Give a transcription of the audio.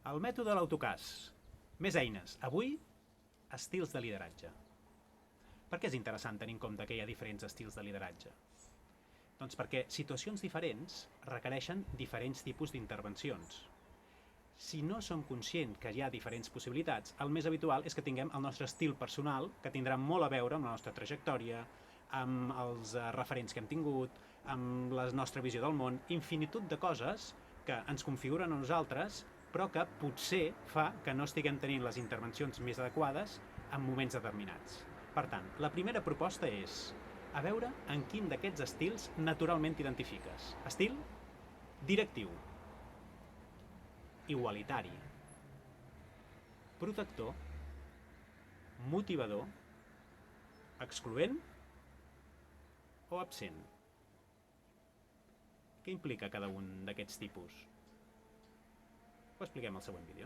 El mètode de l'autocàs. Més eines. Avui, estils de lideratge. Per què és interessant tenir en compte que hi ha diferents estils de lideratge? Doncs perquè situacions diferents requereixen diferents tipus d'intervencions. Si no som conscients que hi ha diferents possibilitats, el més habitual és que tinguem el nostre estil personal, que tindrà molt a veure amb la nostra trajectòria, amb els referents que hem tingut, amb la nostra visió del món, infinitud de coses que ens configuren a nosaltres, però que potser fa que no estiguem tenint les intervencions més adequades en moments determinats. Per tant, la primera proposta és a veure en quin d'aquests estils naturalment t'identifiques. Estil directiu, igualitari, protector, motivador, excloent o absent. Què implica cada un d'aquests tipus? Ho expliquem al següent vídeo.